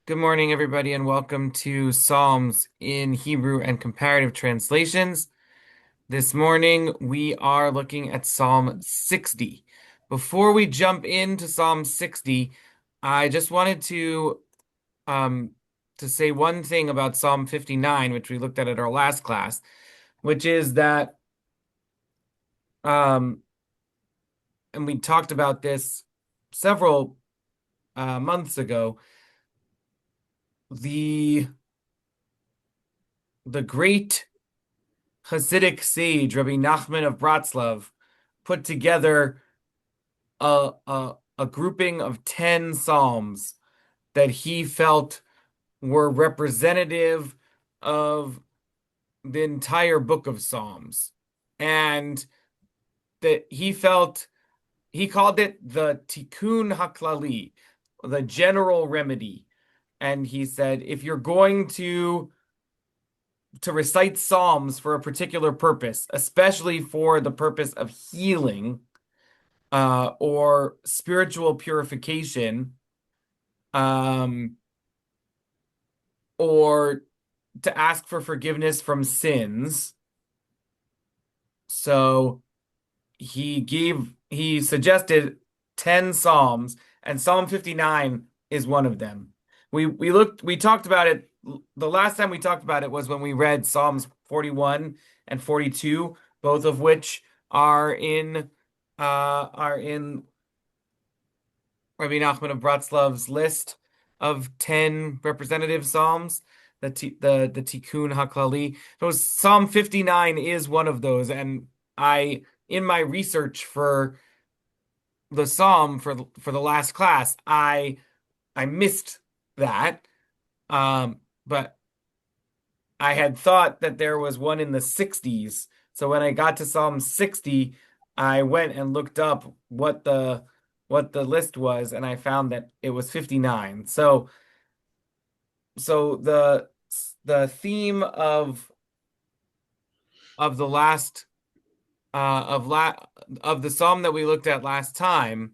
Good morning, everybody, and welcome to Psalms in Hebrew and Comparative Translations. This morning, we are looking at Psalm 60. Before we jump into Psalm 60, I just wanted um, to say one thing about Psalm 59, which we looked at our last class, which is that, um, and we talked about this several months ago, the the great Hasidic sage Rabbi Nachman of Bratslav put together a grouping of 10 psalms that he felt were representative of the entire book of Psalms. And that he called it the Tikkun HaKlali, the general remedy. And he said, if you're going to recite Psalms for a particular purpose, especially for the purpose of healing, or spiritual purification, um, or to ask for forgiveness from sins. So he suggested 10 Psalms, and Psalm 59 is one of them. We talked about it the last time we talked about it was when we read Psalms 41 and 42, both of which are in Rabbi Nachman of Bratslav's list of 10 representative psalms, the Tikkun HaKlali. So Psalm 59 is one of those, and in my research for the psalm for the last class, I missed that. But I had thought that there was one in the 60s. So when I got to Psalm 60, I went and looked up what the list was, and I found that it was 59. So the theme of the last of la of the psalm that we looked at last time,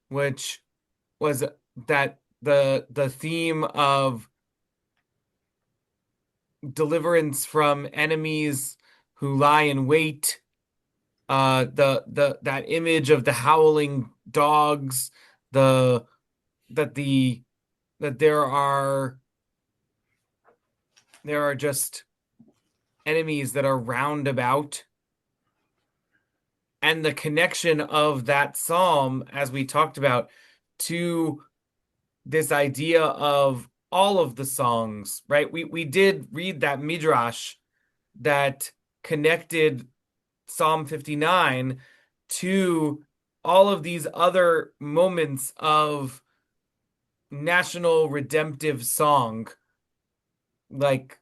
which was that the theme of deliverance from enemies who lie in wait, the that image of the howling dogs, the that the that there are just enemies that are round about, and the connection of that psalm, as we talked about, to this idea of all of the songs, right? We did read that midrash that connected Psalm 59 to all of these other moments of national redemptive song, like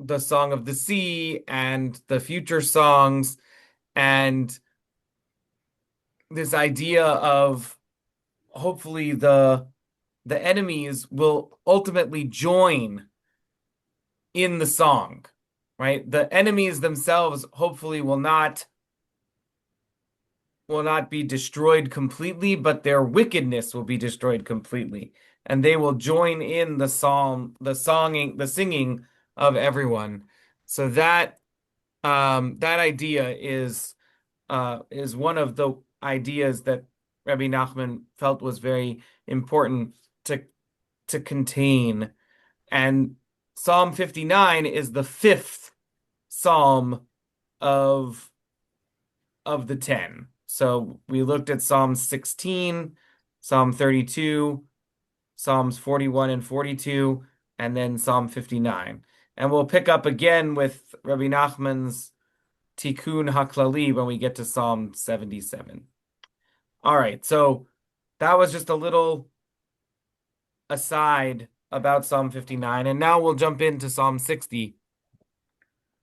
the Song of the Sea and the future songs, and this idea of hopefully the enemies will ultimately join in the song, right? The enemies themselves hopefully will not be destroyed completely, but their wickedness will be destroyed completely, and they will join in the singing of everyone. So that idea is one of the ideas that Rabbi Nachman felt was very important to to contain. And Psalm 59 is the fifth psalm of the 10. So we looked at Psalm 16, Psalm 32, Psalms 41 and 42, and then Psalm 59. And we'll pick up again with Rabbi Nachman's Tikkun HaKlali when we get to Psalm 77. All right, so that was just a little aside about Psalm 59, and now we'll jump into Psalm 60.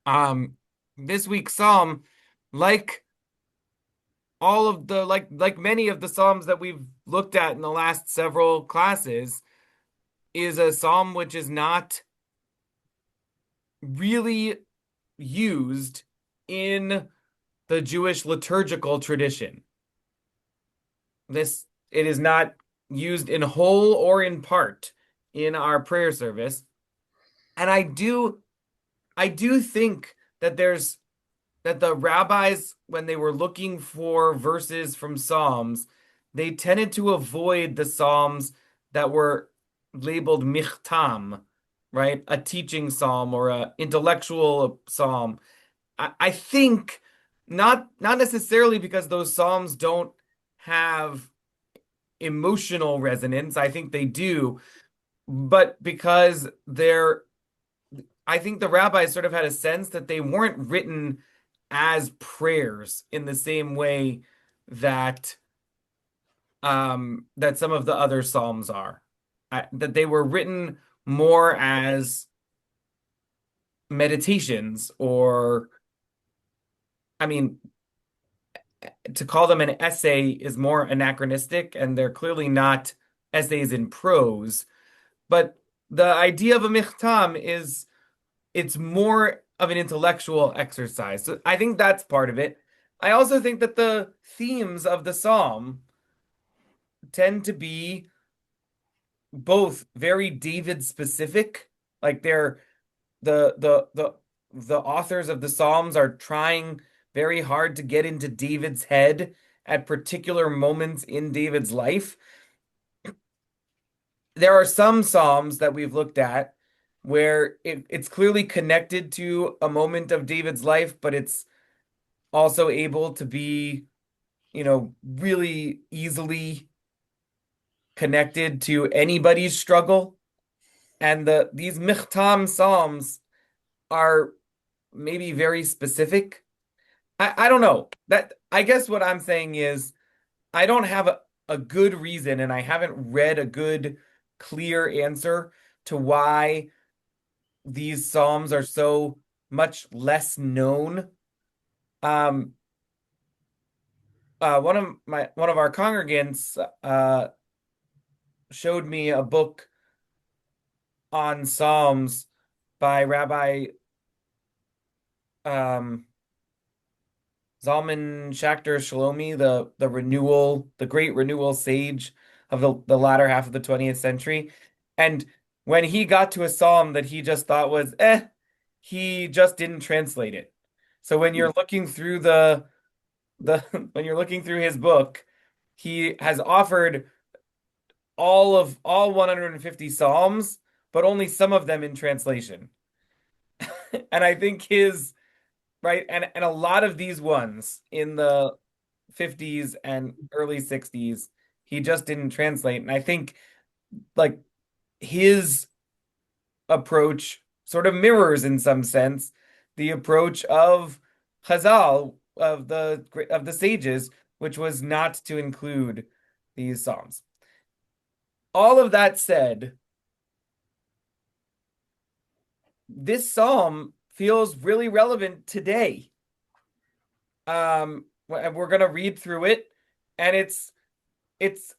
Um, this week's psalm, like all of the like many of the psalms that we've looked at in the last several classes, is a psalm which is not really used in the Jewish liturgical tradition. It is not used in whole or in part in our prayer service. And I do think that the rabbis, when they were looking for verses from Psalms, they tended to avoid the Psalms that were labeled michtam, right? A teaching psalm or a intellectual psalm. I think not necessarily because those psalms don't have emotional resonance. I think they do, but because I think the rabbis sort of had a sense that they weren't written as prayers in the same way that that some of the other psalms are. That they were written more as meditations, or I mean, to call them an essay is more anachronistic, and they're clearly not essays in prose. But the idea of a michtam is it's more of an intellectual exercise. So I think that's part of it. I also think that the themes of the psalm tend to be both very David specific, like the authors of the psalms are trying very hard to get into David's head at particular moments in David's life. There are some psalms that we've looked at where it's clearly connected to a moment of David's life, but it's also able to be, really easily connected to anybody's struggle. And these michtam psalms are maybe very specific. I don't know. That I guess what I'm saying is I don't have a good reason, and I haven't read a good, clear answer to why these psalms are so much less known. Um, one of our congregants showed me a book on Psalms by Rabbi um, Zalman Schachter Shalomi, the great renewal sage of the latter half of the 20th century. And when he got to a psalm that he just thought was he just didn't translate it. So when you're looking through the when you're looking through his book, he has offered all 150 psalms, but only some of them in translation. And I think his right, and a lot of these ones in the 50s and early 60s, he just didn't translate. And I think like his approach sort of mirrors in some sense the approach of Chazal, of the sages, which was not to include these psalms. All of that said, this psalm feels really relevant today. We're gonna read through it, and it's it's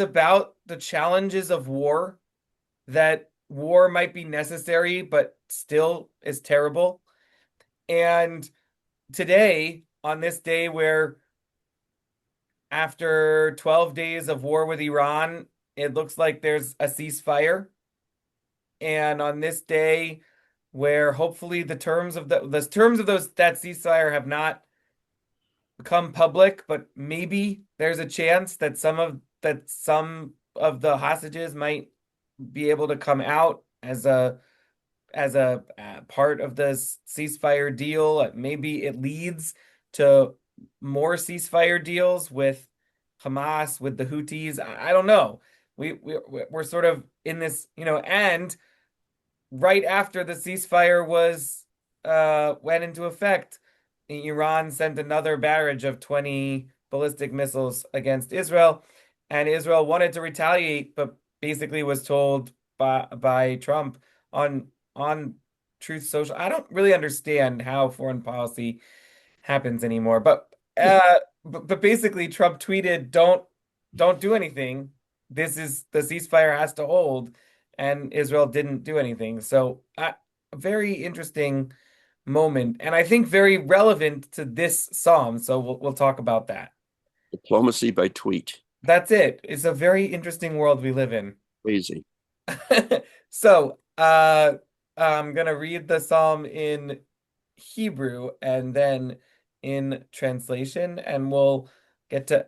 about the challenges of war, that war might be necessary, but still is terrible. And today, on this day where after 12 days of war with Iran, it looks like there's a ceasefire. And on this day, where hopefully the terms of those that ceasefire have not become public, but maybe there's a chance that some of the hostages might be able to come out as a part of the ceasefire deal. Maybe it leads to more ceasefire deals with Hamas, with the Houthis. I don't know. We're sort of in this, and right after the ceasefire was went into effect, Iran sent another barrage of 20 ballistic missiles against Israel, and Israel wanted to retaliate, but basically was told by Trump on Truth Social. I don't really understand how foreign policy happens anymore, but basically Trump tweeted, "Don't do anything. This is the ceasefire has to hold," and Israel didn't do anything. So, a very interesting moment, and I think very relevant to this psalm. So we'll talk about that. Diplomacy by tweet. That's it. It's a very interesting world we live in. Crazy. So, I'm gonna read the psalm in Hebrew and then in translation, and we'll get to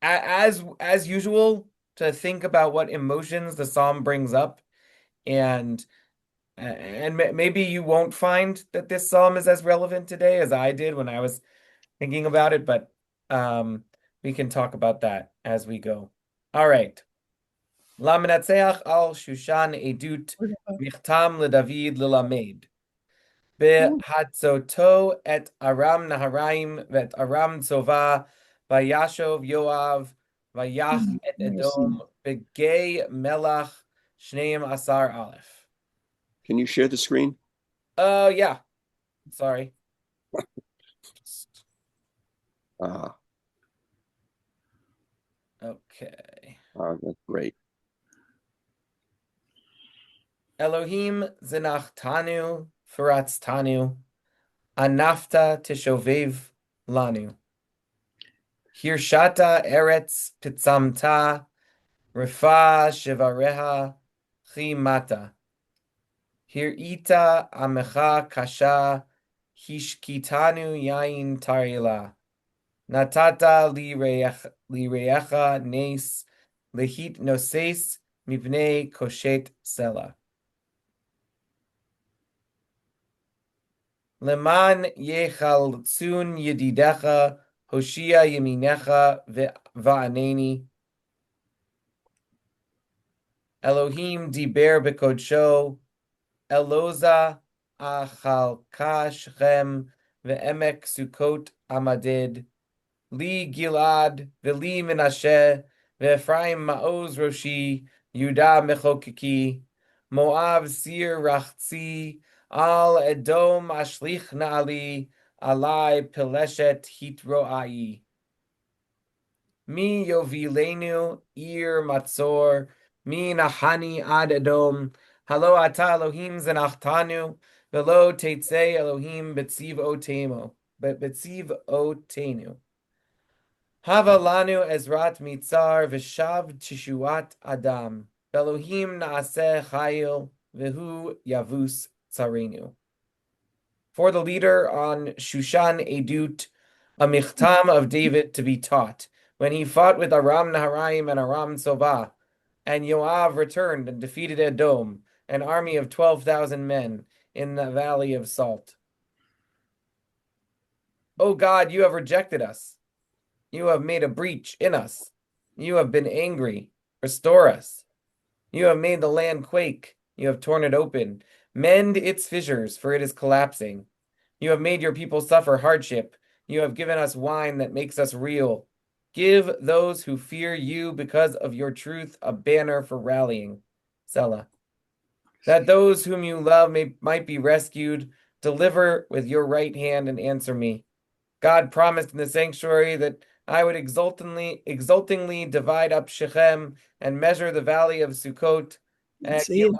as usual to think about what emotions the psalm brings up, and maybe you won't find that this psalm is as relevant today as I did when I was thinking about it, but um, we can talk about that as we go. All right. למנצח על שושן עדות מכתם לדוד ללמד. בהצותו את ארם נהריים ואת ארם צובא, וישוב יואב, ויך את אדום בגיא מלח 12 א'. Can you share the screen? Oh, yeah. Sorry. Uh, Okay. that's great. Elohim zinachtanu, faratztanu, anafta tishovev lanu. Hirshata eretz pitzamta, rifa shivareha chimata. Hirita amecha kasha, hishkitanu yain tarila. Natata lireyecha nes, lehit noses mipnei koshet sela. Leman yechaltzun yedidecha, Hoshia yeminecha va'aneni. Elohim diber bekodsho, Eloza achalka shechem, ve'emek sukot amadid. Li Gilad, ve'li Menashe, ve'Ephraim ma'oz roshi, Yudah mechokiki, Moab sir rachzi, al Edom ashlich na'ali, alai peleshet hitroai. Mi yovilenu ir matzor, mi nahani ad Edom, halo ata Elohim zenachtanu, velo tetzei Elohim betziv otemo, betziv otenu. Hava lanu ezrat mitzar v'shav tishuat adam, Elohim naaseh chayil, v'hu yavus tzarenu. For the leader on Shushan Edut, a michtam of David to be taught, when he fought with Aram Naharaim and Aram Sobah, and Yoav returned and defeated Edom, an army of 12,000 men, in the valley of Salt. O God, you have rejected us. You have made a breach in us. You have been angry. Restore us. You have made the land quake. You have torn it open. Mend its fissures, for it is collapsing. You have made your people suffer hardship. You have given us wine that makes us reel. Give those who fear you because of your truth a banner for rallying. Selah. That those whom you love might be rescued. Deliver with your right hand and answer me. God promised in the sanctuary that I would exultingly divide up Shechem and measure the valley of Sukkot, and See it?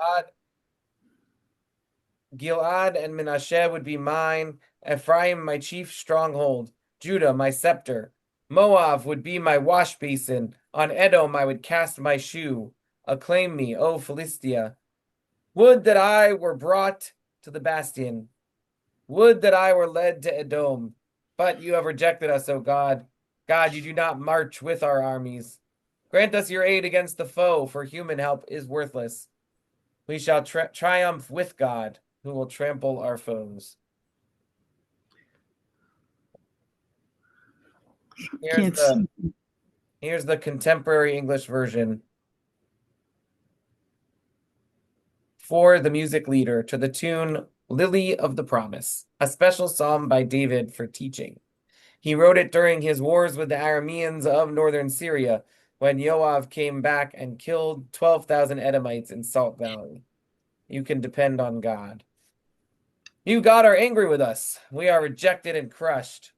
Gilad and Menashe would be mine, Ephraim my chief stronghold, Judah my scepter. Moab would be my wash basin, on Edom I would cast my shoe. Acclaim me, O Philistia. Would that I were brought to the bastion. Would that I were led to Edom. But you have rejected us, O God. God, you do not march with our armies. Grant us your aid against the foe, for human help is worthless. We shall triumph with God, who will trample our foes. Here's Can't see. here's the contemporary English version for the music leader to the tune Lily of the Promise, a special psalm by David for teaching. He wrote it during his wars with the Arameans of northern Syria when Yoav came back and killed 12,000 Edomites in Salt Valley. You can depend on God. You, God, are angry with us. We are rejected and crushed.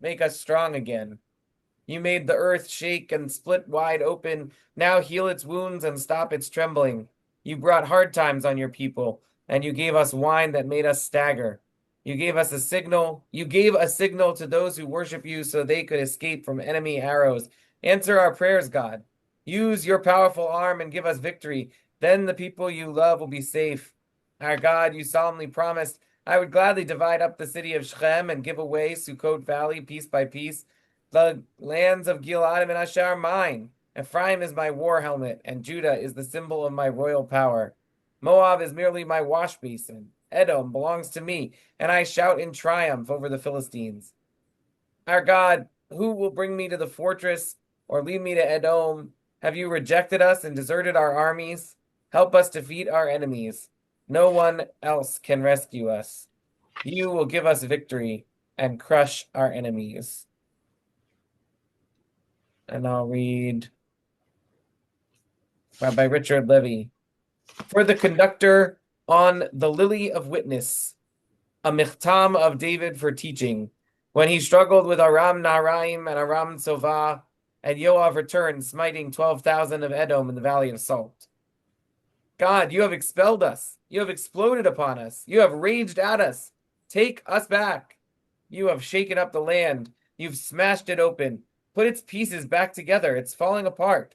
Make us strong again. You made the earth shake and split wide open. Now heal its wounds and stop its trembling. You brought hard times on your people, and you gave us wine that made us stagger. You gave us a signal. You gave a signal to those who worship you so they could escape from enemy arrows. Answer our prayers, God. Use your powerful arm and give us victory. Then the people you love will be safe. Our God, you solemnly promised, I would gladly divide up the city of Shechem and give away Sukkot Valley piece by piece. The lands of Gilad and Manasseh are mine. Ephraim is my war helmet, and Judah is the symbol of my royal power. Moab is merely my wash basin. Edom belongs to me, and I shout in triumph over the Philistines. Our God, who will bring me to the fortress or lead me to Edom? Have you rejected us and deserted our armies? Help us defeat our enemies. No one else can rescue us. You will give us victory and crush our enemies. And I'll read by Richard Levy. For the conductor on the Lily of Witness, a michtam of David for teaching. When he struggled with Aram Naharaim and Aram Sovah, and Yoav returned, smiting 12,000 of Edom in the Valley of Salt. God, you have expelled us. You have exploded upon us. You have raged at us. Take us back. You have shaken up the land. You've smashed it open. Put its pieces back together. It's falling apart.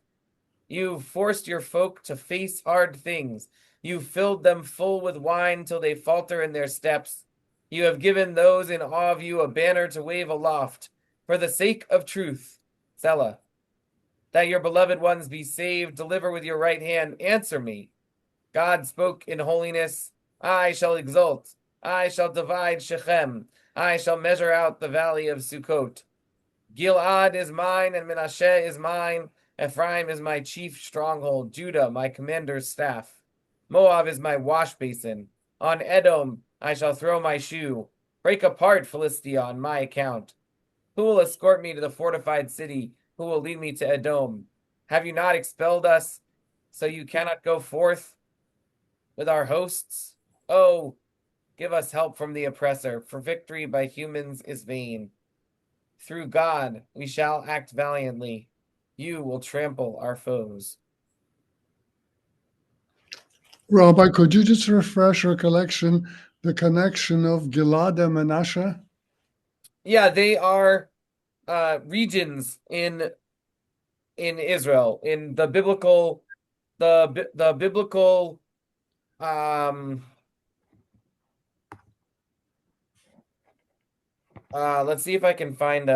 You've forced your folk to face hard things. You've filled them full with wine till they falter in their steps. You have given those in awe of you a banner to wave aloft. For the sake of truth, Selah, that your beloved ones be saved, deliver with your right hand, answer me. God spoke in holiness. I shall exult. I shall divide Shechem. I shall measure out the valley of Sukkot. Gilad is mine, and Manasseh is mine. Ephraim is my chief stronghold. Judah, my commander's staff. Moab is my wash basin. On Edom I shall throw my shoe. Break apart Philistia on my account. Who will escort me to the fortified city? Who will lead me to Edom? Have you not expelled us, so you cannot go forth with our hosts? Oh, give us help from the oppressor, for victory by humans is vain. Through God we shall act valiantly. You will trample our foes. Rabbi, could you just refresh recollection the connection of Gilad and Manasseh? Yeah, they are regions in Israel in the biblical um let's see if I can find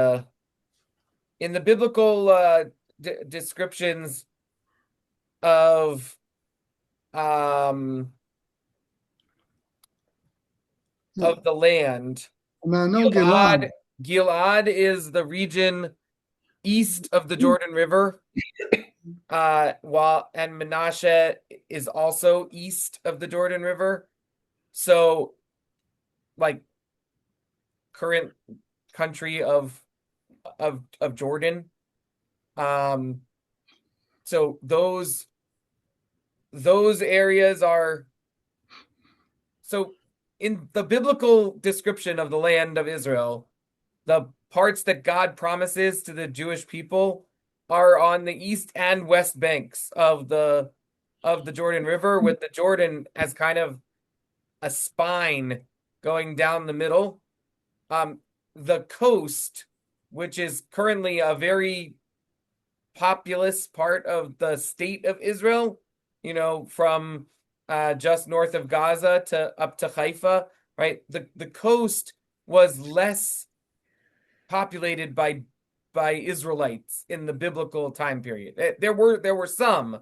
in the biblical descriptions of um No, of the land. no, Gilad Gilad. Gilad is the region east of the Jordan River. While and Menashe is also east of the Jordan River. So like current country of Jordan. Um so those areas are so in the biblical description of the land of Israel, the parts that God promises to the Jewish people are on the east and west banks of the Jordan River, with the Jordan as kind of a spine going down the middle. Um, the coast, which is currently a very populous part of the state of Israel, from just north of Gaza to up to Haifa, right? The coast was less populated by Israelites in the biblical time period. There were some,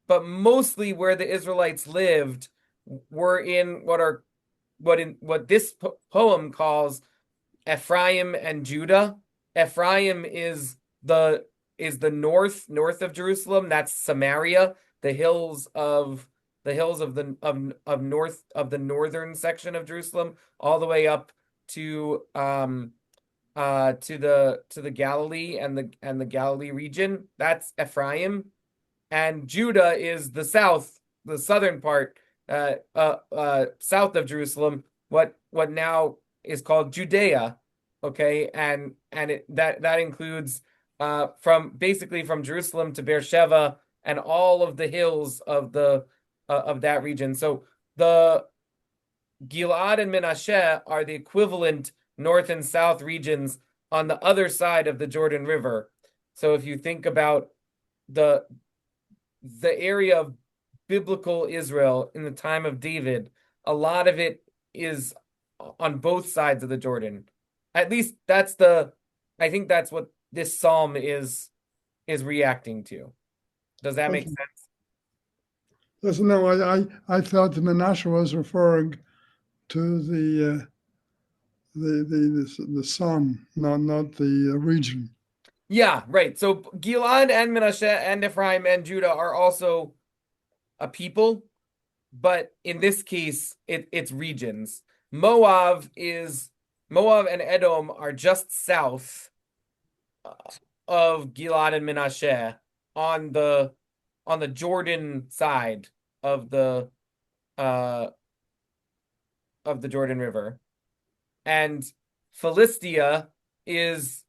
but mostly where the Israelites lived were in what this poem calls Ephraim and Judah. Ephraim is the north of Jerusalem. That's Samaria, the hills of north of the northern section of Jerusalem, all the way up to to the Galilee and the Galilee region. That's Ephraim, and Judah is the southern part, south of Jerusalem. What now is called Judea, okay, that includes from basically from Jerusalem to Beersheba and all of the hills of that region. So the Gilad and Menashe are the equivalent north and south regions on the other side of the Jordan River. So if you think about the the area of biblical Israel in the time of David, a lot of it is on both sides of the Jordan. At least I think that's what this psalm is reacting to. Does that make Okay. sense? Listen, no, I thought the Menashe was referring to the sum, not the region. Yeah, right. So Gilad and Manasseh and Ephraim and Judah are also a people, but in this case, it's regions. Moab is Moab and Edom are just south of Gilad and Manasseh on the Jordan side of the uh of the Jordan River. And Philistia is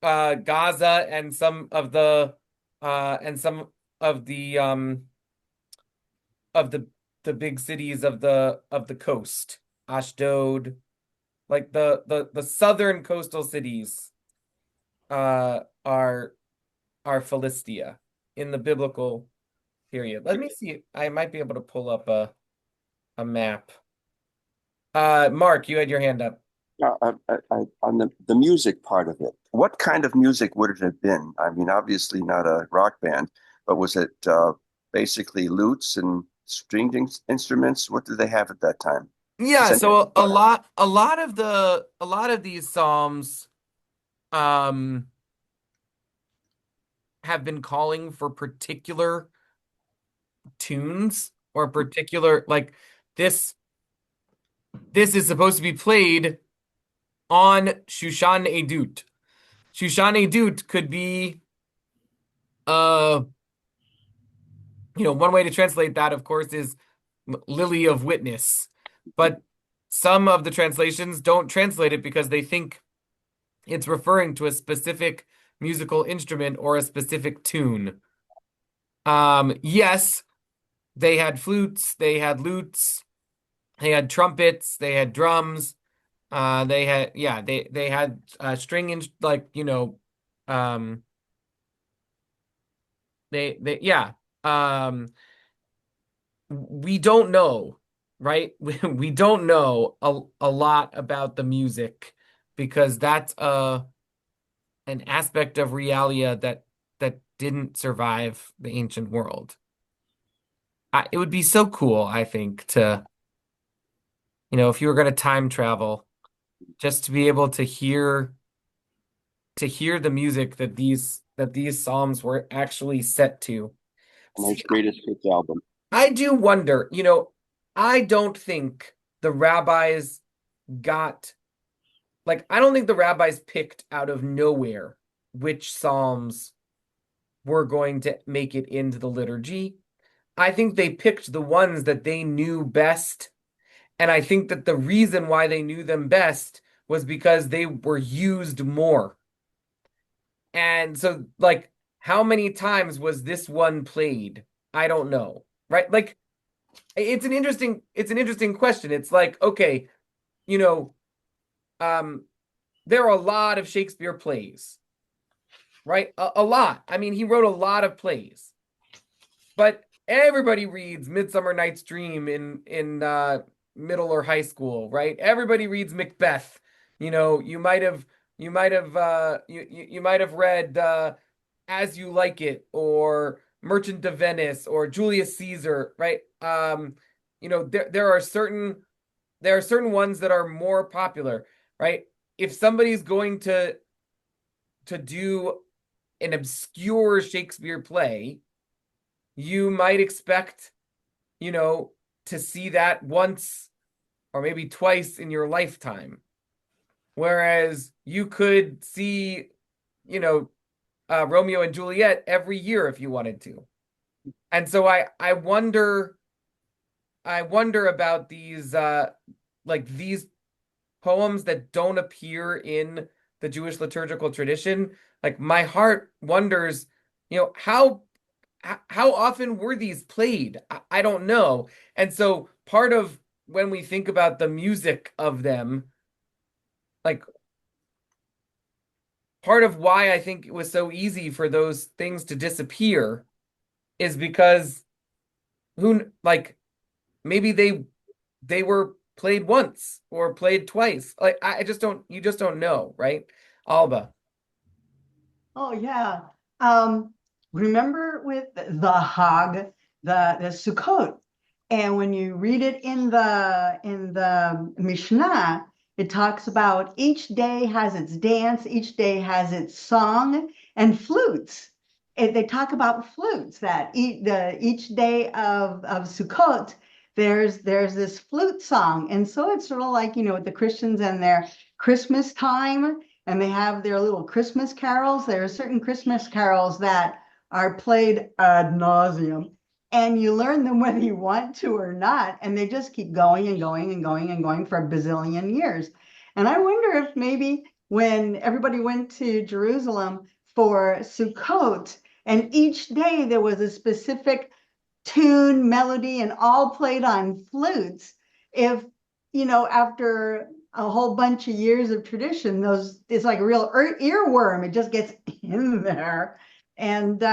Gaza and some of the big cities of the coast, Ashdod, like the southern coastal cities uh are are Philistia in the biblical period. Let me see. I might be able to pull up a map. Mark, you had your hand up. On the music part of it, what kind of music would it have been? I mean, obviously not a rock band, but was it basically lutes and stringed instruments? What did they have at that time? Does Yeah, anyone so know? a lot of these psalms um have been calling for particular tunes or particular like this this is supposed to be played on Shushan Edut. Shushan Edut could be uh one way to translate that of course is Lily of Witness. But some of the translations don't translate it because they think it's referring to a specific musical instrument or a specific tune. Yes, they had flutes, they had lutes, they had trumpets, they had drums, they had yeah, they had string in like, um they yeah. Um we don't know, right? We don't know a lot about the music because that's an aspect of realia that didn't survive the ancient world. It would be so cool, I think, if you were going to time travel, just to be able to hear the music that these psalms were actually set to. A See, nice greatest hits album. I do wonder, I don't think the rabbis got I don't think the rabbis picked out of nowhere which psalms were going to make it into the liturgy. I think they picked the ones that they knew best. And I think that the reason why they knew them best was because they were used more. And so, how many times was this one played? I don't know. Right? It's an interesting question. It's like, okay, you know, um, there are a lot of Shakespeare plays, right? A lot. I mean, he wrote a lot of plays. But everybody reads Midsummer Night's Dream in middle or high school, right? Everybody reads Macbeth. You might have read As You Like It or Merchant of Venice or Julius Caesar, right? There are certain ones that are more popular, right? If somebody's going to do an obscure Shakespeare play, you might expect, you know, to see that once or maybe twice in your lifetime. Whereas you could see, you know, Romeo and Juliet every year if you wanted to. And so I wonder about these poems that don't appear in the Jewish liturgical tradition. Like my heart wonders, how often were these played? I don't know. And so part of when we think about the music of them, like part of why I think it was so easy for those things to disappear is because who like maybe they were played once or played twice. Like I just don't you just don't know, right? Alba. Oh yeah. Um, Remember with the Hag, the Sukkot, and when you read it in the Mishnah, it talks about each day has its dance, each day has its song and flutes. They talk about flutes that each day of Sukkot, there's this flute song, and so it's sort of like with the Christians and their Christmas time and they have their little Christmas carols. There are certain Christmas carols that are played ad nauseum, and you learn them whether you want to or not, and they just keep going and going and going and going for a bazillion years. And I wonder if maybe when everybody went to Jerusalem for Sukkot, and each day there was a specific tune, melody, and all played on flutes. If, after a whole bunch of years of tradition, those it's like a real earworm. It just gets in there. And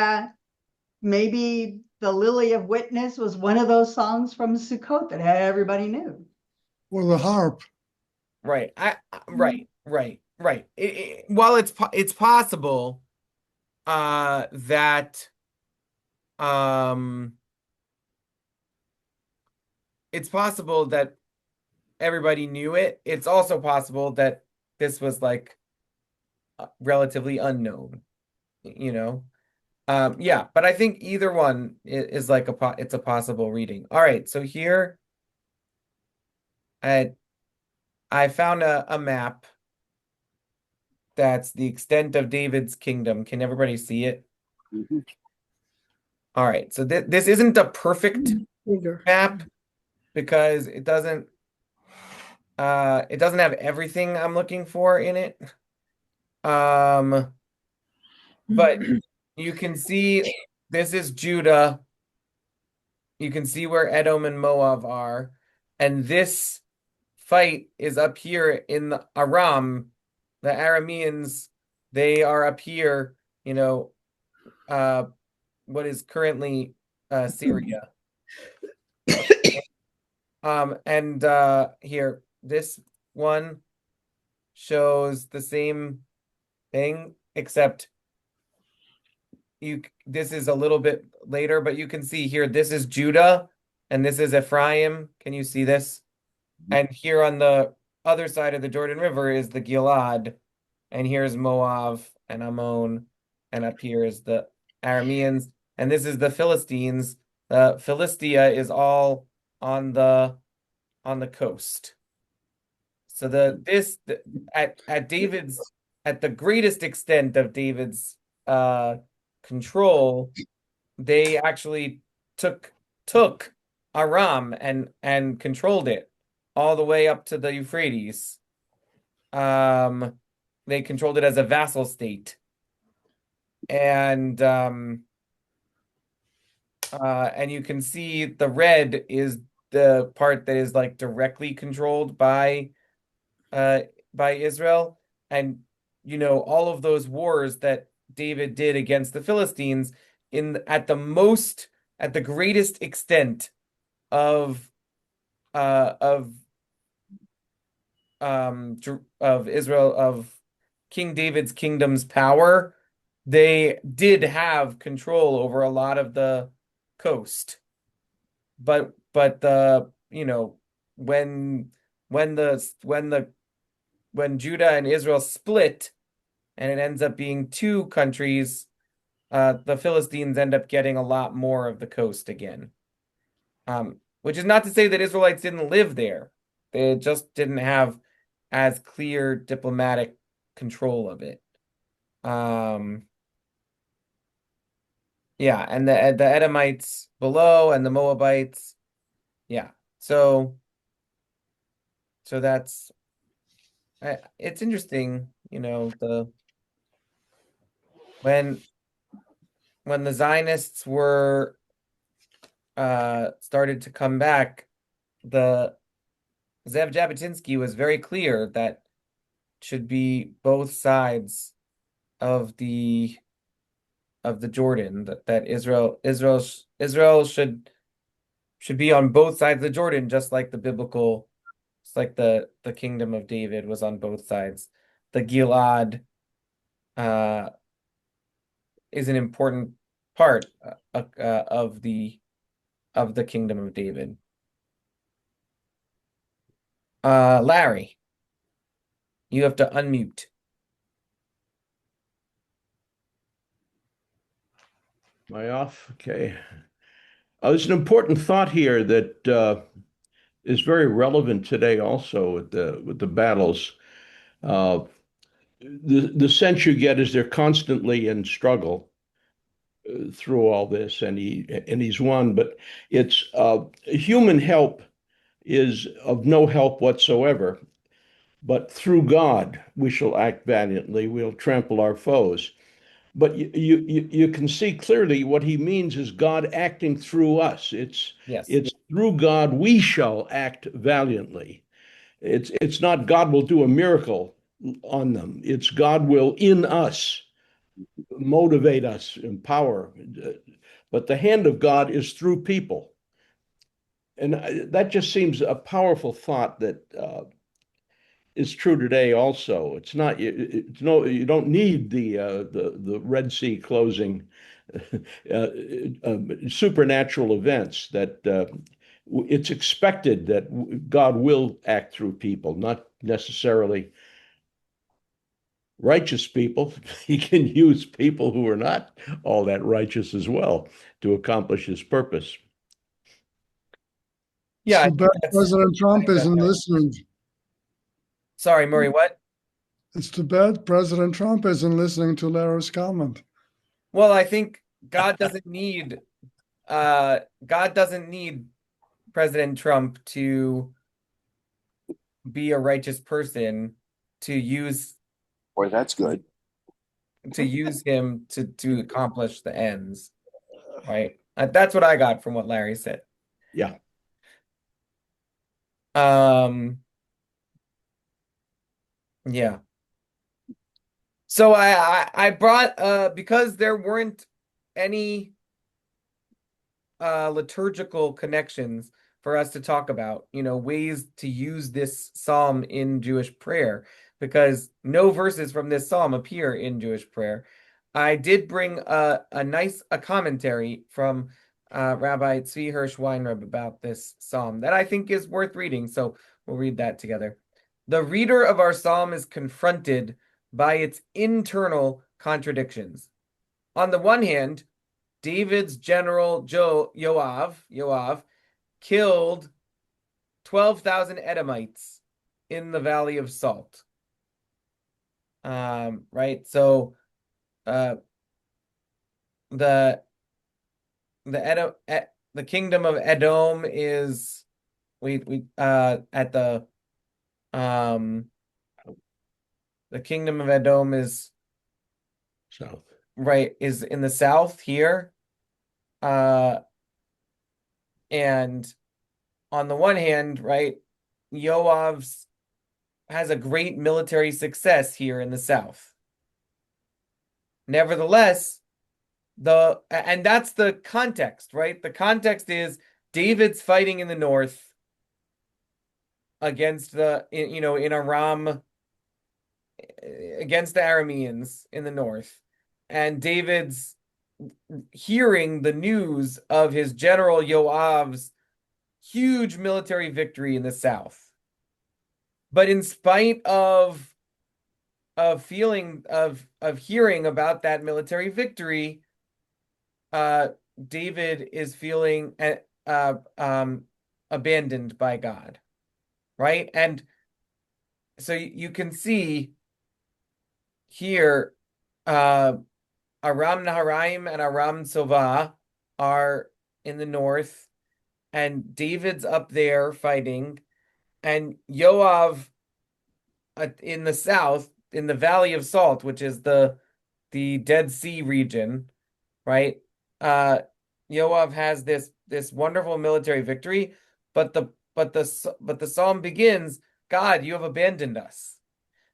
maybe the Lily of Witness was one of those songs from Sukkot that everybody knew. Or the harp. Right. Right. Well, it's possible that um it's possible that everybody knew it. It's also possible that this was like relatively unknown, you know. Yeah, but I think either one is like it's a possible reading. All right, so here I I found a map that's the extent of David's kingdom. Can everybody see it? Mhm. All right, so this isn't a perfect Bigger. map because it doesn't have everything I'm looking for in it. Um, but you can see this is Judah. You can see where Edom and Moab are, and this fight is up here in the Aram. The Arameans, they are up here, uh, what is currently Syria. And here, this one shows the same thing, except this is a little bit later, but you can see here, this is Judah and this is Ephraim. Can you see this? And here on the other side of the Jordan River is the Gilad, and here's Moab and Ammon, and up here is the Arameans, and this is the Philistines. Philistia is all on the coast. So at David's at the greatest extent of David's control, they actually took Aram and controlled it all the way up to the Euphrates. Um, they controlled it as a vassal state, and you can see the red is the part that is like directly controlled uh by Israel, and all of those wars that David did against the Philistines at the greatest extent of uh of of Israel, of King David's kingdom's power, they did have control over a lot of the coast. But the when when the when the when Judah and Israel split and it ends up being two countries, the Philistines end up getting a lot more of the coast again. Which is not to say that Israelites didn't live there. They just didn't have as clear diplomatic control of it. Um, yeah, and the Edomites below and the Moabites. Yeah. So that's it's interesting, the when when the Zionists were started to come back, the Zev Jabotinsky was very clear that should be both sides of the the Jordan, that Israel should be on both sides of the Jordan, just like just like the kingdom of David was on both sides. The Gilad uh, is an important part of the kingdom of David. Larry, you have to unmute. Am I off? Okay. There's an important thought here that is very relevant today also with the battles. Uh, the sense you get is they're constantly in struggle through all this, and he's won. But it's human help is of no help whatsoever. But through God we shall act valiantly. We'll trample our foes. But you can see clearly what he means is God acting through us. Yes. It's through God we shall act valiantly. It's not God will do a miracle on them. It's God will in us motivate us, empower. But the hand of God is through people, and that just seems a powerful thought that is true today. Also, it's not. It's no. You don't need the Red Sea closing, supernatural events. That it's expected that God will act through people, not necessarily righteous people. He can use people who are not all that righteous as well to accomplish his purpose. It's Yeah, I too think bad President I Trump think that's isn't right. listening. Sorry, Murray, what? It's too bad President Trump isn't listening to Larry's comment. Well, I think God doesn't need President Trump to be a righteous person to use Boy, that's good. him to accomplish the ends, right? That's what I got from what Larry said. Yeah. Um, yeah. So I brought because there weren't any liturgical connections for us to talk about, ways to use this psalm in Jewish prayer, because no verses from this psalm appear in Jewish prayer. I did bring a commentary from Rabbi Tzvi Hirsch Weinreb about this psalm that I think is worth reading. So we'll read that together. The reader of our psalm is confronted by its internal contradictions. On the one hand, David's general Yoav killed 12,000 Edomites in the Valley of Salt. Right. So, uh, the the kingdom of Edom is we at um the kingdom of Edom is South. right is in the south here. Uh, and on the one hand, right, Yoav's has a great military success here in the south. Nevertheless, and that's the context, right? The context is David's fighting in the north against in Aram, against the Arameans in the north, and David's hearing the news of his general Yoav's huge military victory in the south. But in spite of hearing about that military victory, David is feeling abandoned by God, right? And so you can see here, Aram Naharaim and Aram Sova are in the north, and David's up there fighting, and Yoav in the south, in the Valley of Salt, which is the Dead Sea region, right? Yoav has this wonderful military victory, but the psalm begins, God, you have abandoned us.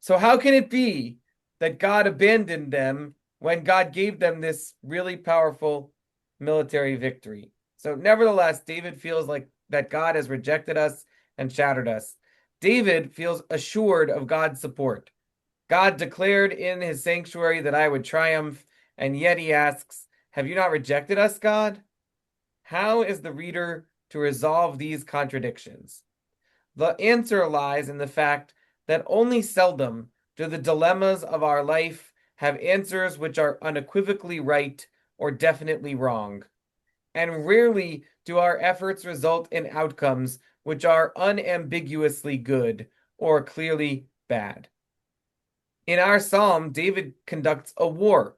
So how can it be that God abandoned them when God gave them this really powerful military victory. So, nevertheless, David feels like that God has rejected us and shattered us. David feels assured of God's support. God declared in his sanctuary that I would triumph, and yet he asks, have you not rejected us, God? How is the reader to resolve these contradictions? The answer lies in the fact that only seldom do the dilemmas of our life have answers which are unequivocally right or definitely wrong. And rarely do our efforts result in outcomes which are unambiguously good or clearly bad. In our psalm, David conducts a war,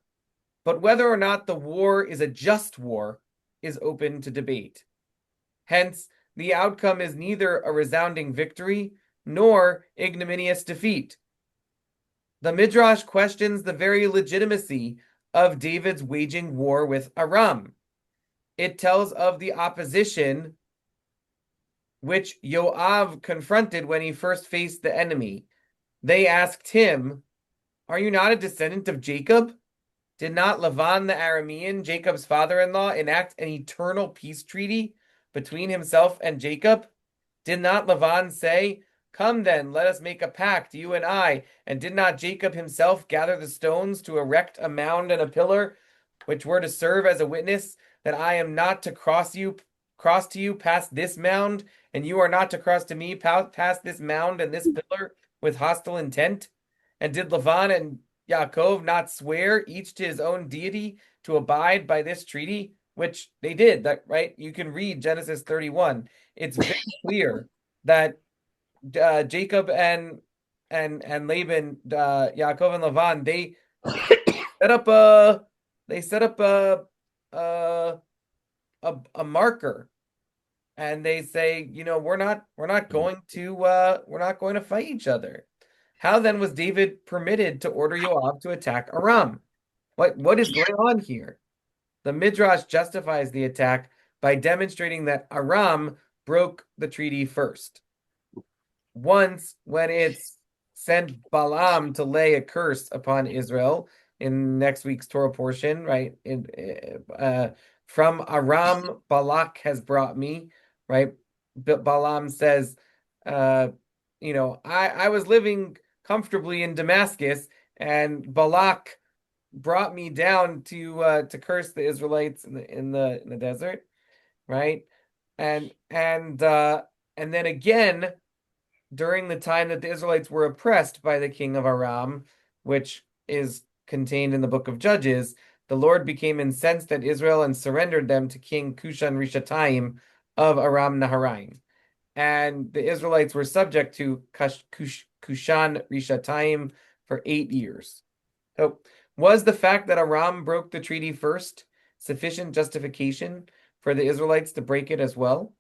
but whether or not the war is a just war is open to debate. Hence, the outcome is neither a resounding victory nor ignominious defeat. The Midrash questions the very legitimacy of David's waging war with Aram. It tells of the opposition which Yoav confronted when he first faced the enemy. They asked him, are you not a descendant of Jacob? Did not Lavan the Aramean, Jacob's father-in-law, enact an eternal peace treaty between himself and Jacob? Did not Lavan say, come then, let us make a pact, you and I, and did not Jacob himself gather the stones to erect a mound and a pillar, which were to serve as a witness that I am not to cross to you past this mound, and you are not to cross to me past this mound and this pillar with hostile intent? And did Lavan and Yaakov not swear each to his own deity to abide by this treaty? Which they did, that right? You can read Genesis 31. It's very clear that Jacob and Laban, Yaakov and Lavan, set up a they set up a a marker, and they say, we're not going to fight each other. How then was David permitted to order Yoav to attack Aram? What is going on here? The Midrash justifies the attack by demonstrating that Aram broke the treaty first. Once, when it's sent Balaam to lay a curse upon Israel in next week's Torah portion, right? From Aram, Balak has brought me, right? Balaam says, I was living comfortably in Damascus, and Balak brought me down to curse the Israelites in the desert, right? And then again during the time that the Israelites were oppressed by the king of Aram, which is contained in the book of Judges, the Lord became incensed at Israel and surrendered them to King Kushan Rishathaim of Aram Naharaim. And the Israelites were subject to Kushan Rishathaim for 8 years. So, was the fact that Aram broke the treaty first sufficient justification for the Israelites to break it as well?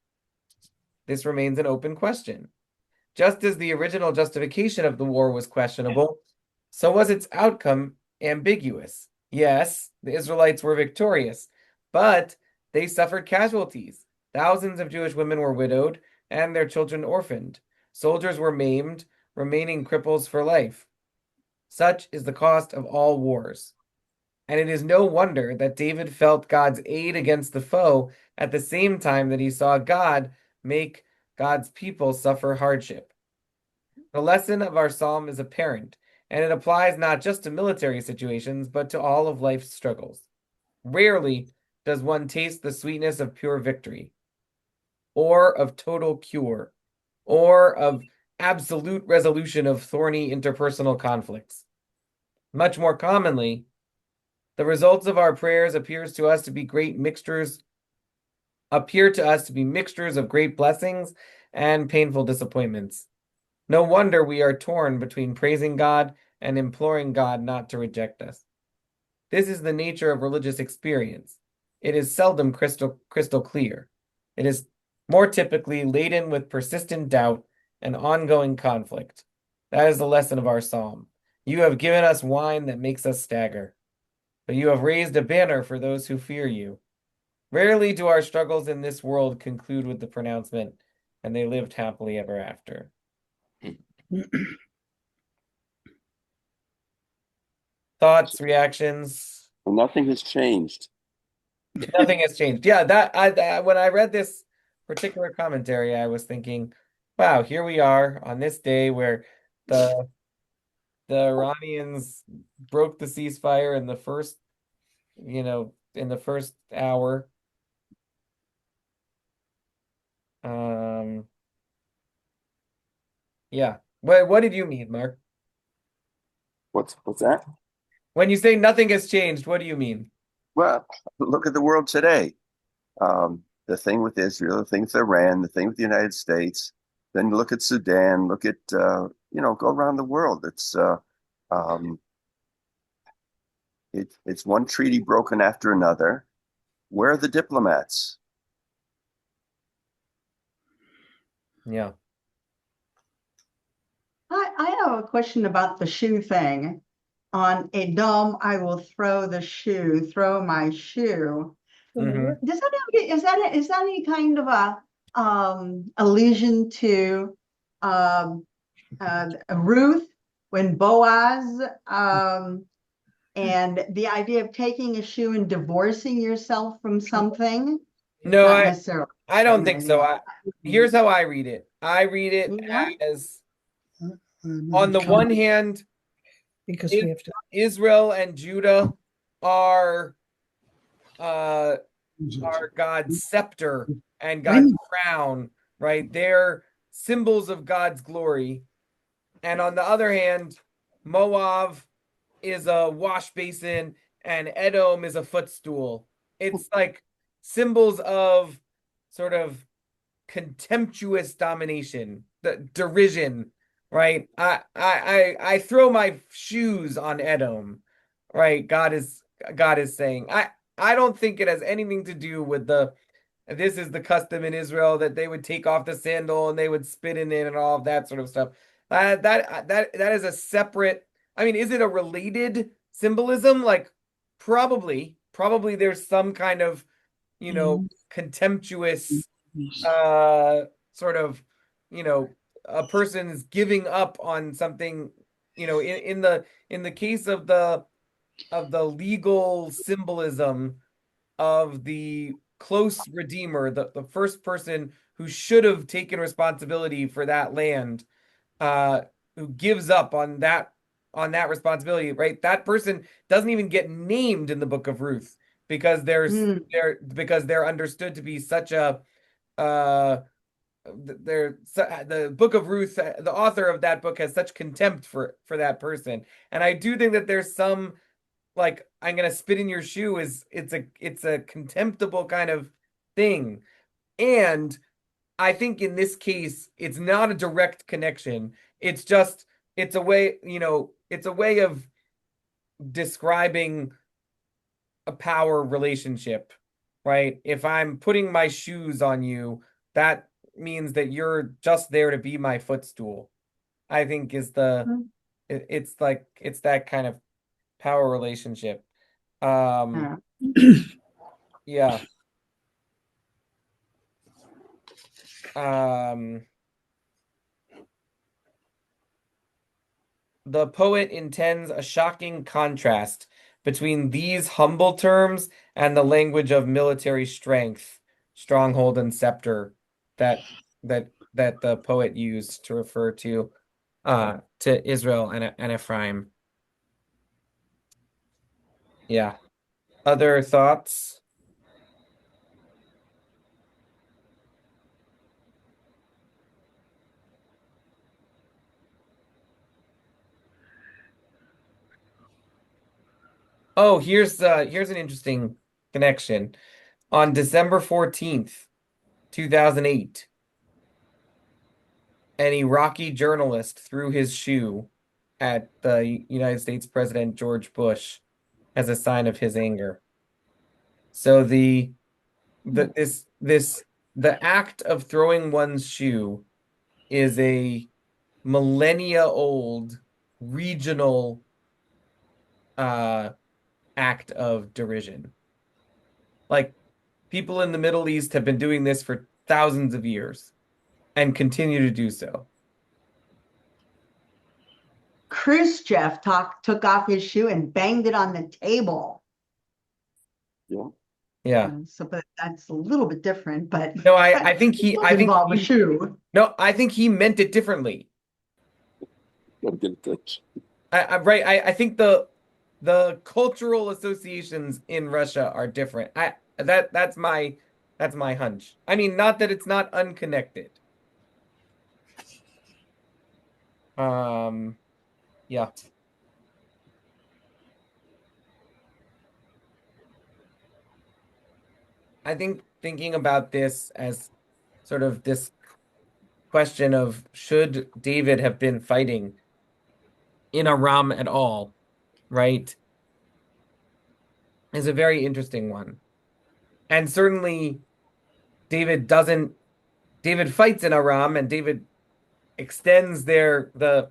This remains an open question. Just as the original justification of the war was questionable, so was its outcome ambiguous. Yes, the Israelites were victorious, but they suffered casualties. Thousands of Jewish women were widowed and their children orphaned. Soldiers were maimed, remaining cripples for life. Such is the cost of all wars. And it is no wonder that David felt God's aid against the foe at the same time that he saw God make God's people suffer hardship. The lesson of our psalm is apparent, and it applies not just to military situations, but to all of life's struggles. Rarely does one taste the sweetness of pure victory, or of total cure, or of absolute resolution of thorny interpersonal conflicts. Much more commonly, the results of our prayers appear to us to be mixtures of great blessings and painful disappointments. No wonder we are torn between praising God and imploring God not to reject us. This is the nature of religious experience. It is seldom crystal clear. It is more typically laden with persistent doubt and ongoing conflict. That is the lesson of our psalm. You have given us wine that makes us stagger, but you have raised a banner for those who fear you. Rarely do our struggles in this world conclude with the pronouncement, and they lived happily ever after. Thoughts, reactions? Well, nothing has changed. Nothing has changed. Yeah, when I read this particular commentary, I was thinking, wow, here we are on this day where the the Iranians broke the ceasefire in the first, in the first hour. Um, yeah. What did you mean, Mark? What's that? When you say nothing has changed, what do you mean? Well, look at the world today. The thing with Israel, the thing with Iran, the thing with the United States. Then look at Sudan. Look at go around the world. Um, it's one treaty broken after another. Where are the diplomats? Yeah. I have a question about the shoe thing. On a dome, I will throw the shoe, throw my shoe. Hmm. Does that is that any kind of a allusion to um Ruth when Boaz and the idea of taking a shoe and divorcing yourself from something? No, Not necessarily. I don't think so. Yeah. Here's how I read it. I read it Yeah. as, on And the one hand, because we have to. Israel and Judah are uh are God's scepter and God's crown, right? They're symbols of God's glory. And on the other hand, Moab is a wash basin and Edom is a footstool. It's like symbols of sort of contemptuous domination, the derision, right? I throw my shoes on Edom, right? God is saying. I don't think it has anything to do with the this is the custom in Israel that they would take off the sandal and they would spit in it and all of that sort of stuff. That is a separate. I mean, is it a related symbolism? Like probably there's some kind of, contemptuous sort of, a person's giving up on something, in the case of the legal symbolism of the close redeemer, the first person who should have taken responsibility for that land, uh, who gives up on that responsibility, right? That person doesn't even get named in the book of Ruth because Mm. they're understood to be such a uh the book of Ruth, the author of that book has such contempt for that person. And I do think that there's some, like, I'm gonna spit in your shoe is it's a contemptible kind of thing. And I think in this case it's not a direct connection. It's just it's a way of describing a power relationship, right? If I'm putting my shoes on you, that means that you're just there to be my footstool. I think is it's like it's that kind of power relationship. Um, Yeah. yeah. Um, the poet intends a shocking contrast between these humble terms and the language of military strength, stronghold, and scepter that that the poet used to refer to Israel and Ephraim. Yeah. Other thoughts? Oh, here's an interesting connection. On December 14th, 2008, an Iraqi journalist threw his shoe at the United States President George Bush as a sign of his anger. So the act of throwing one's shoe is a millennia old regional uh act of derision. Like, people in the Middle East have been doing this for thousands of years and continue to do so. Khrushchev took off his shoe and banged it on the table. Yeah. Yeah. So, but that's a little bit different, but No, I think it does involve a shoe. no, I think he meant it differently. Gotta get a touch. Right. I think the cultural associations in Russia are different. That's my hunch. I mean, not that it's not unconnected. Um, yeah. I think thinking about this as sort of this question of should David have been fighting in Aram at all, right, is a very interesting one. And certainly David fights in Aram and David extends the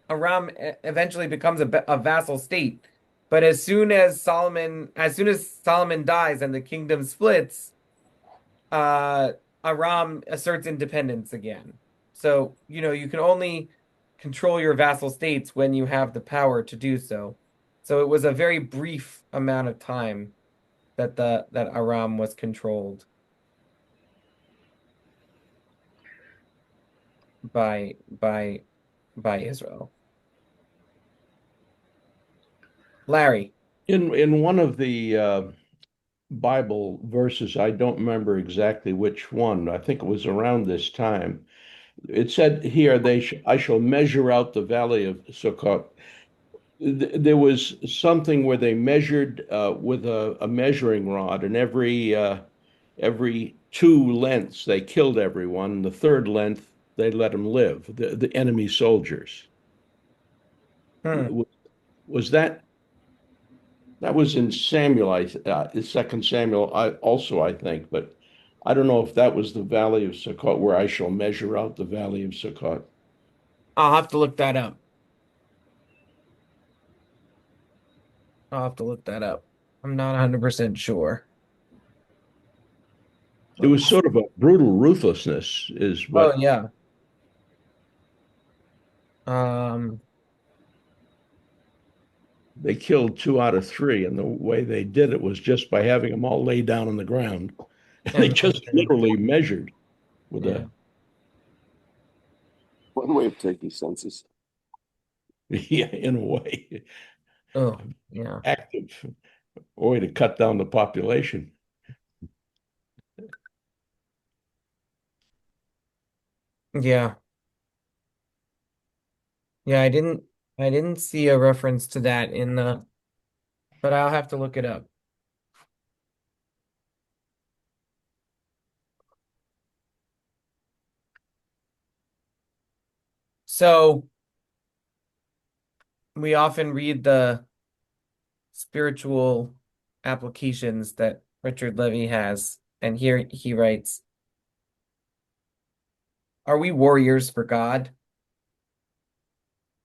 Aram eventually becomes a vassal state. But as soon as Solomon dies and the kingdom splits, uh, Aram asserts independence again. So, you can only control your vassal states when you have the power to do so. So it was a very brief amount of time that Aram was controlled by by by Israel. Larry. In one of the Bible verses, I don't remember exactly which one. I think it was around this time. It said here, I shall measure out the valley of Sukkot. There was something where they measured with a measuring rod, and every two lengths they killed everyone. The third length they let them live, the enemy soldiers. Hmm. Was that was in Samuel, Second Samuel, I think, but I don't know if that was the Valley of Sukkot where I shall measure out the Valley of Sukkot. I'll have to look that up. I'll have to look that up. I'm not 100% sure. It was Let's. sort of a brutal ruthlessness, is Oh what yeah. Um, they killed two out of three, and the way they did it was just by having them all lay down on the ground. They and just measuring. literally measured with Yeah. a One way of taking census. yeah, in a way, Oh, yeah. active way to cut down the population. Yeah. Yeah, I didn't see a reference to that but I'll have to look it up. So we often read the spiritual applications that Richard Levy has, and here he writes, are we warriors for God?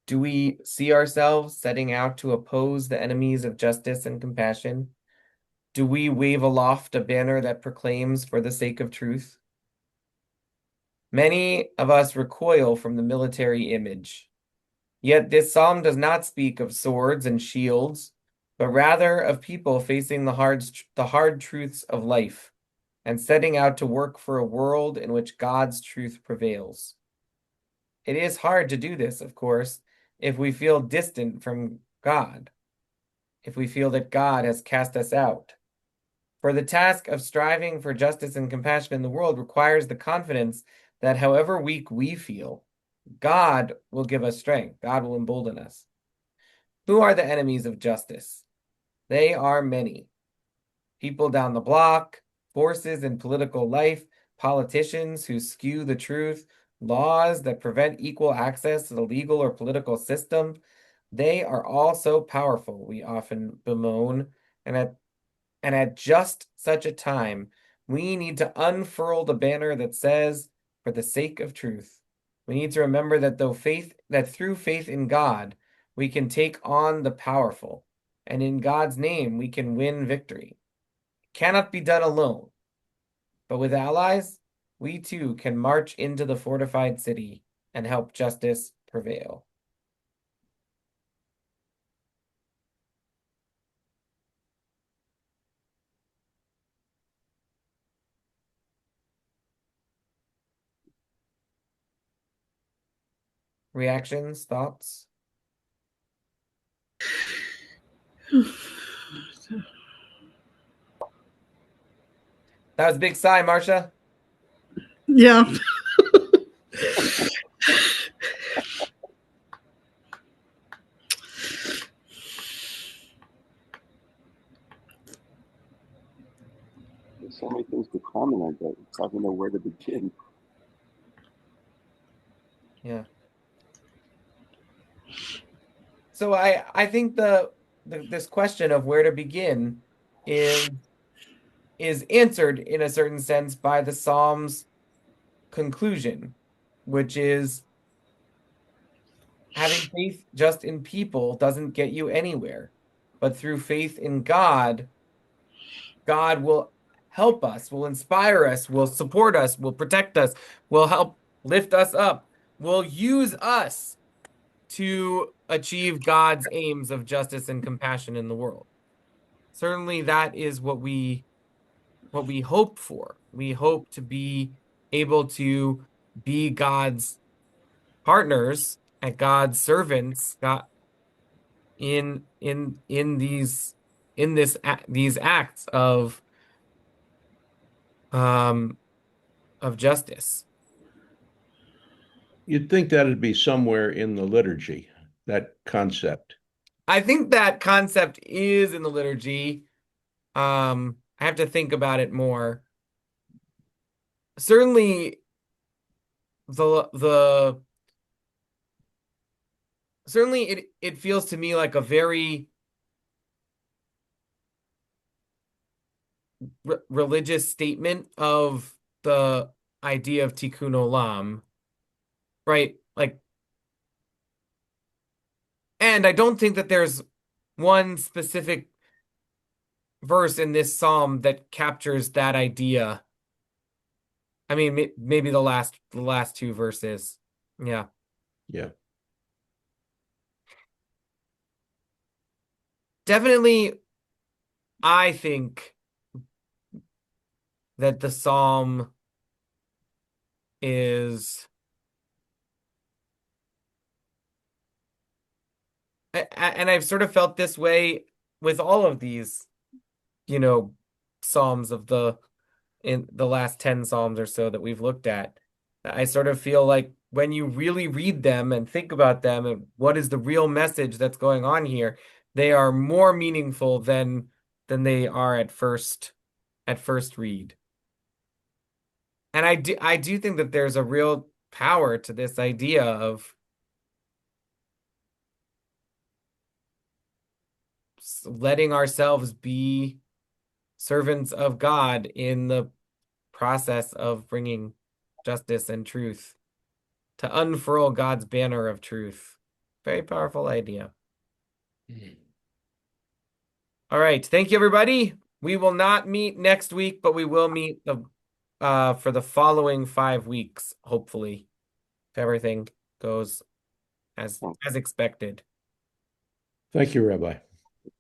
Do we see ourselves setting out to oppose the enemies of justice and compassion? Do we wave aloft a banner that proclaims for the sake of truth? Many of us recoil from the military image. Yet this psalm does not speak of swords and shields, but rather of people facing the hard truths of life and setting out to work for a world in which God's truth prevails. It is hard to do this, of course, if we feel distant from God, if we feel that God has cast us out. For the task of striving for justice and compassion in the world requires the confidence that however weak we feel, God will give us strength. God will embolden us. Who are the enemies of justice? They are many. People down the block, forces in political life, politicians who skew the truth, laws that prevent equal access to the legal or political system. They are all so powerful, we often bemoan, and at just such a time, we need to unfurl the banner that says, for the sake of truth. We need to remember that through faith in God, we can take on the powerful, and in God's name, we can win victory. It cannot be done alone, but with allies, we too can march into the fortified city and help justice prevail. Reactions, thoughts? That was a big sigh, Marcia. Yeah. There's so many things to comment on, but it's hard to know where to begin. Yeah. So I think this question of where to begin is answered in a certain sense by the Psalm's conclusion, which is having faith just in people doesn't get you anywhere. But through faith in God, God will help us, will inspire us, will support us, will protect us, will help lift us up, will use us to achieve God's aims of justice and compassion in the world. Certainly that is what we hope for. We hope to be able to be God's partners and God's servants, God, in these acts um of justice. You'd think that'd be somewhere in the liturgy, that concept. I think that concept is in the liturgy. I have to think about it more. Certainly the certainly it feels to me like a very religious statement of the idea of tikkun olam, right? Like, and I don't think that there's one specific verse in this psalm that captures that idea. I mean, maybe the last two verses. Yeah. Yeah. Definitely, I think that the psalm is, and I've sort of felt this way with all of these, you know, psalms of in the last 10 psalms or so that we've looked at. I sort of feel like when you really read them and think about them and what is the real message that's going on here, they are more meaningful than they are at first read. And I do think that there's a real power to this idea of letting ourselves be servants of God in the process of bringing justice and truth, to unfurl God's banner of truth. Very powerful idea. All right. Thank you, everybody. We will not meet next week, but we will meet for the following 5 weeks, hopefully, if everything goes as expected. Thank you, Rabbi.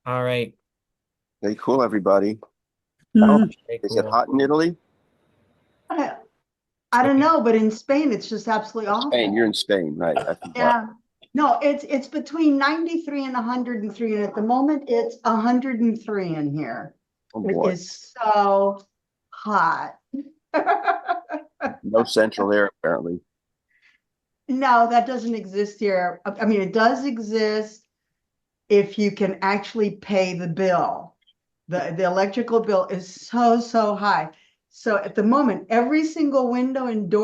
All right. Very cool, everybody. Mhm. Very Is it cool. hot in Italy? I don't know, but in Spain, it's just absolutely awful. Spain. You're in Spain, right? I forgot. Yeah. No, it's between 93 and 103, and at the moment it's 103 in here. Oh It boy. is so hot. No central air, apparently. No, that doesn't exist here. I mean, it does exist if you can actually pay the bill. The electrical bill is so high. So at the moment, every single window and door